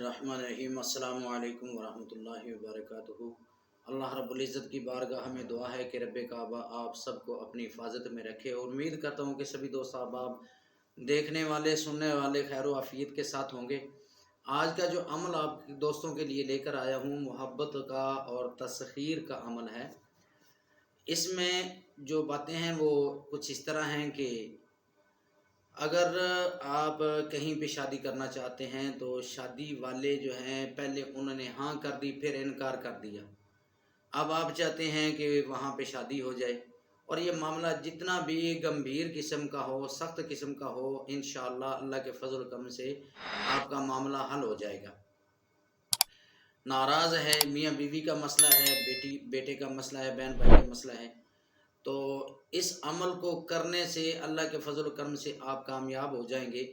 बिस्मिल्लाहिर्रहमानिर्रहीम। अस्सलामु अलैकुम वरहमतुल्लाहि वबरकातुहू। अल्लाह रब्बुल इज़्ज़त की बारगाह में दुआ है कि रब्बे काबा आप सबको अपनी हिफाजत में रखे, और उम्मीद करता हूँ कि सभी दोस्त अहबाब देखने वाले सुनने वाले खैर आफियत के साथ होंगे। आज का जो अमल आप दोस्तों के लिए लेकर आया हूँ मोहब्बत का और तस्खीर का अमल है। इसमें जो बातें हैं वो कुछ इस तरह हैं कि अगर आप कहीं पे शादी करना चाहते हैं तो शादी वाले जो हैं पहले उन्होंने हाँ कर दी, फिर इनकार कर दिया। अब आप चाहते हैं कि वहाँ पे शादी हो जाए, और ये मामला जितना भी गंभीर किस्म का हो, सख्त किस्म का हो, इंशाअल्लाह अल्लाह के फजल करम से आपका मामला हल हो जाएगा। नाराज़ है, मियाँ बीवी का मसला है, बेटी बेटे का मसला है, बहन भाई का मसला है, तो इस अमल को करने से अल्लाह के फजल करम से आप कामयाब हो जाएंगे।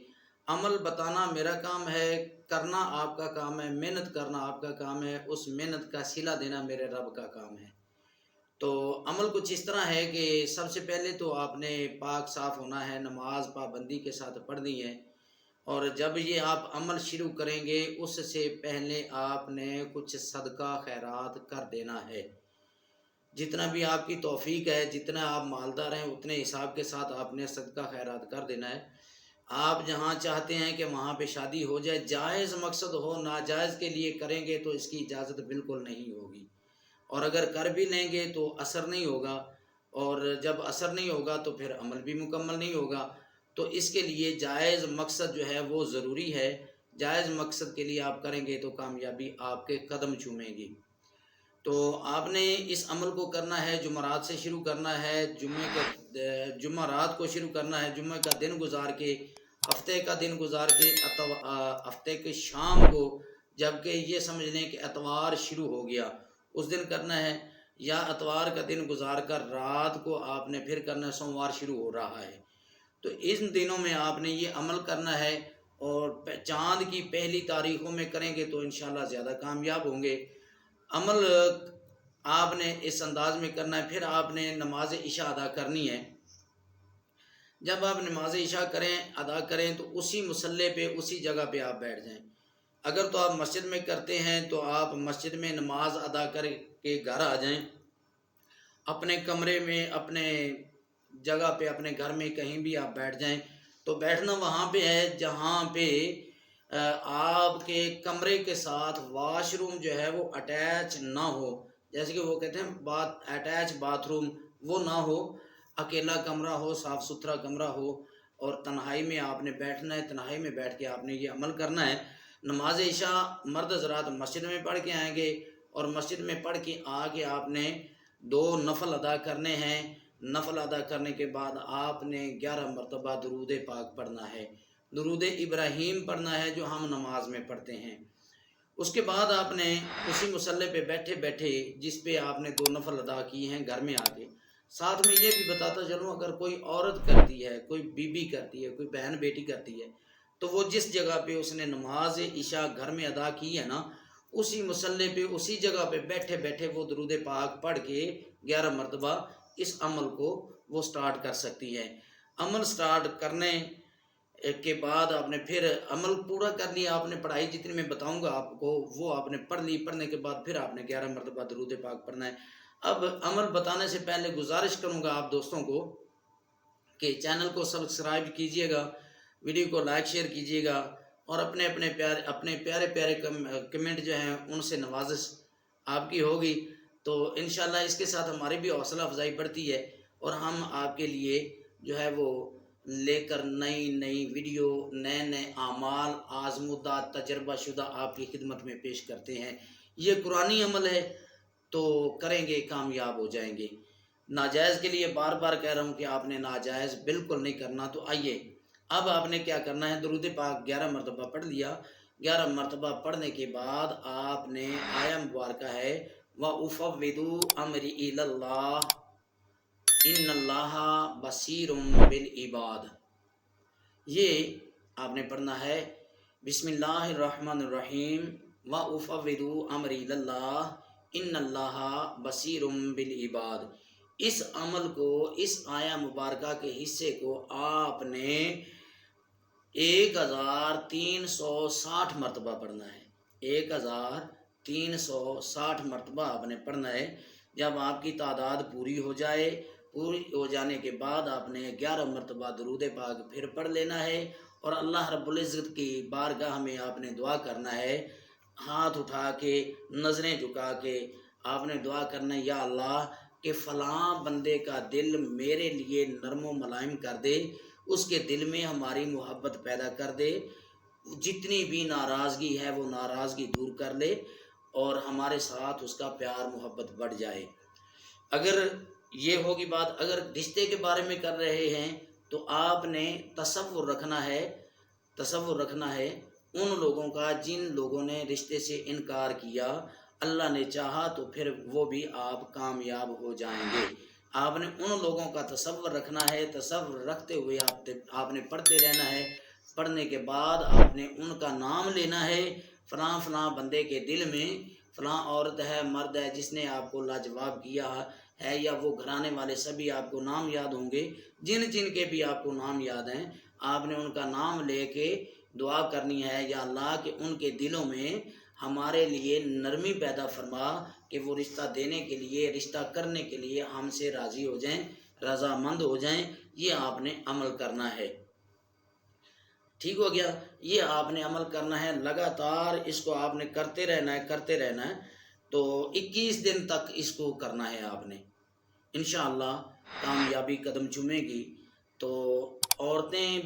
अमल बताना मेरा काम है, करना आपका काम है, मेहनत करना आपका काम है, उस मेहनत का सिला देना मेरे रब का काम है। तो अमल कुछ इस तरह है कि सबसे पहले तो आपने पाक साफ़ होना है, नमाज पाबंदी के साथ पढ़नी है, और जब ये आप अमल शुरू करेंगे उससे पहले आपने कुछ सदका खैरात कर देना है। जितना भी आपकी तौफीक है, जितना आप मालदार हैं उतने हिसाब के साथ आपने सदका खैरात कर देना है। आप जहाँ चाहते हैं कि वहाँ पे शादी हो जाए, जायज़ मकसद हो, नाजायज़ के लिए करेंगे तो इसकी इजाज़त बिल्कुल नहीं होगी, और अगर कर भी लेंगे तो असर नहीं होगा, और जब असर नहीं होगा तो फिर अमल भी मुकम्मल नहीं होगा। तो इसके लिए जायज़ मकसद जो है वो ज़रूरी है। जायज़ मकसद के लिए आप करेंगे तो कामयाबी आपके कदम चूमेगी। तो आपने इस अमल को करना है, जुमेरात से शुरू करना है, जुमेरात को शुरू करना है, जुम्मे का दिन गुजार के, हफ्ते का दिन गुजार के, हफ्ते के शाम को, जबकि ये समझ लें कि एतवार शुरू हो गया उस दिन करना है, या एतवार का दिन गुजार कर रात को आपने फिर करना है, सोमवार शुरू हो रहा है तो इन दिनों में आपने ये अमल करना है, और चाँद की पहली तारीख़ों में करेंगे तो इंशाल्लाह ज़्यादा कामयाब होंगे। अमल आपने इस अंदाज में करना है। फिर आपने नमाज इशा अदा करनी है। जब आप नमाज इशा अदा करें तो उसी मुसल्ले पे, उसी जगह पे आप बैठ जाएं। अगर तो आप मस्जिद में करते हैं तो आप मस्जिद में नमाज अदा करके घर आ जाएं, अपने कमरे में, अपने जगह पे, अपने घर में कहीं भी आप बैठ जाएं। तो बैठना वहाँ पे है जहाँ पे आपके कमरे के साथ वाशरूम जो है वो अटैच ना हो, जैसे कि वो कहते हैं अटैच बाथरूम, वो ना हो, अकेला कमरा हो, साफ़ सुथरा कमरा हो, और तन्हाई में आपने बैठना है। तन्हाई में बैठ के आपने ये अमल करना है। नमाज इशा मर्द हज़रात मस्जिद में पढ़ के आएंगे, और मस्जिद में पढ़ के आके आपने 2 नफल अदा करने हैं। नफल अदा करने के बाद आपने 11 मरतबा दुरूद पाक पढ़ना है, दुरूद इब्राहीम पढ़ना है जो हम नमाज में पढ़ते हैं। उसके बाद आपने उसी मुसल्ले पे बैठे बैठे, जिस पे आपने 2 नफल अदा किए हैं, घर में आके, साथ में ये भी बताता चलूँ, अगर कोई औरत करती है, कोई बीबी करती है, कोई बहन बेटी करती है, तो वो जिस जगह पे उसने नमाज इशा घर में अदा की है ना, उसी मुसल्ले पे, उसी जगह पे बैठे बैठे वो दुरूद पाक पढ़ के 11 मरतबा इस अमल को वो स्टार्ट कर सकती है। अमल स्टार्ट करने के बाद आपने फिर अमल पूरा कर लिया, आपने पढ़ाई जितनी मैं बताऊंगा आपको वो आपने पढ़ ली। पढ़ने के बाद फिर आपने 11 मरतबा दुरूद पाक पढ़ना है। अब अमल बताने से पहले गुजारिश करूंगा आप दोस्तों को कि चैनल को सब्सक्राइब कीजिएगा, वीडियो को लाइक शेयर कीजिएगा, और अपने प्यारे प्यारे कमेंट जो हैं उनसे नवाजिश आपकी होगी। तो इंशाल्लाह इसके साथ हमारी भी हौसला अफजाई बढ़ती है, और हम आपके लिए जो है वो लेकर नई नई वीडियो, नए नए आमाल, आजमुदा तजर्बा शुदा आपकी खिदमत में पेश करते हैं। ये कुरानी अमल है, तो करेंगे कामयाब हो जाएंगे। नाजायज़ के लिए बार बार कह रहा हूँ कि आपने नाजायज़ बिल्कुल नहीं करना। तो आइए, अब आपने क्या करना है, दुरूद पाक 11 मरतबा पढ़ लिया। 11 मरतबा पढ़ने के बाद आपने आया मुबारका है, व उफ़व्विदु अमरी इलल्लाह इन्नल्लाहा बसीरुम बिल इबाद, ये आपने पढ़ना है। बिस्मिल्लाहिर्रहमानिर्रहीम, व उफ़व्विदु अमरी इलल्लाह इन्नल्लाहा बसीरुम बिल इबाद। इस अमल को, इस आया मुबारका के हिस्से को आपने 1360 मरतबा पढ़ना है। 1360 مرتبہ آپ نے پڑھنا ہے۔ جب آپ کی تعداد پوری ہو جائے، پوری ہو جانے کے بعد آپ نے 11 مرتبہ درود پاک پھر پڑھ لینا ہے، اور اللہ رب العزت کی بارگاہ میں آپ نے دعا کرنا ہے، ہاتھ اٹھا کے نظریں جھکا کے آپ نے دعا کرنا ہے، یا اللہ کہ فلاں بندے کا دل میرے لیے نرم و ملائم کر دے، اس کے دل میں ہماری محبت پیدا کر دے، جتنی بھی ناراضگی ہے وہ ناراضگی دور کر لے، اور ہمارے ساتھ اس کا پیار محبت بڑھ جائے۔ اگر یہ ہوگی بات، اگر رشتے کے بارے میں کر رہے ہیں تو آپ نے تصور رکھنا ہے ان لوگوں کا جن لوگوں نے رشتے سے انکار کیا، اللہ نے چاہا تو پھر وہ بھی آپ کامیاب ہو جائیں گے۔ آپ نے ان لوگوں کا تصور رکھنا ہے، تصور رکھتے ہوئے آپ نے پڑھتے رہنا ہے، پڑھنے کے بعد آپ نے ان کا نام لینا ہے، فلاں فلاں بندے کے دل میں فلاں عورت ہے، مرد ہے جس نے آپ کو لاجواب کیا ہے، یا وہ گھرانے والے سبھی آپ کو نام یاد ہوں گے، جن جن کے بھی آپ کو نام یاد ہیں، آپ نے ان کا نام لے کے دعا کرنی ہے، یا اللہ کہ ان کے دلوں میں ہمارے لیے نرمی پیدا فرما، کہ وہ رشتہ دینے کے لیے، رشتہ کرنے کے لیے ہم سے راضی ہو جائیں، رضامند ہو جائیں۔ یہ آپ نے عمل کرنا ہے، ٹھیک ہو گیا؟ یہ آپ نے عمل کرنا ہے، لگاتار اس کو آپ نے کرتے رہنا ہے، تو 21 دن تک اس کو کرنا ہے آپ نے، انشاءاللہ کامیابی قدم چومے گی۔ تو عورتیں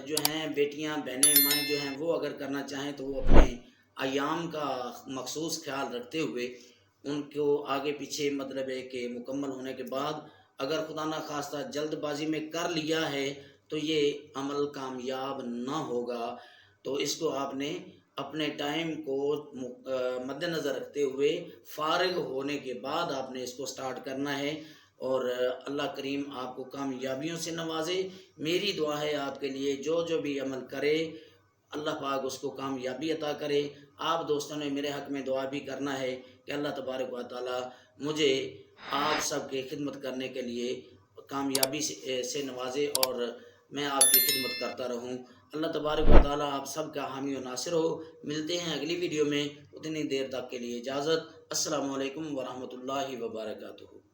جو ہیں، بیٹیاں، بہنیں، مائیں جو ہیں، وہ اگر کرنا چاہیں تو وہ اپنے ایام کا مخصوص خیال رکھتے ہوئے ان کو آگے پیچھے، مطلب ہے کہ مکمل ہونے کے بعد اگر خدا نخواستہ جلد بازی میں کر لیا ہے تو یہ عمل کامیاب نہ ہوگا۔ تو اس کو آپ نے اپنے ٹائم کو مد نظر رکھتے ہوئے فارغ ہونے کے بعد آپ نے اس کو سٹارٹ کرنا ہے، اور اللہ کریم آپ کو کامیابیوں سے نوازے۔ میری دعا ہے آپ کے لیے، جو بھی عمل کرے اللہ پاک اس کو کامیابی عطا کرے۔ آپ دوستوں نے میرے حق میں دعا بھی کرنا ہے کہ اللہ تبارک و تعالی مجھے آپ سب کی خدمت کرنے کے لیے کامیابی سے نوازے، اور میں آپ کی خدمت کرتا رہوں۔ اللہ تبارک و تعالی آپ سب کا حامی و ناصر ہو۔ ملتے ہیں اگلی ویڈیو میں، اتنی دیر تک کے لیے اجازت۔ السلام علیکم ورحمۃ اللہ وبرکاتہ۔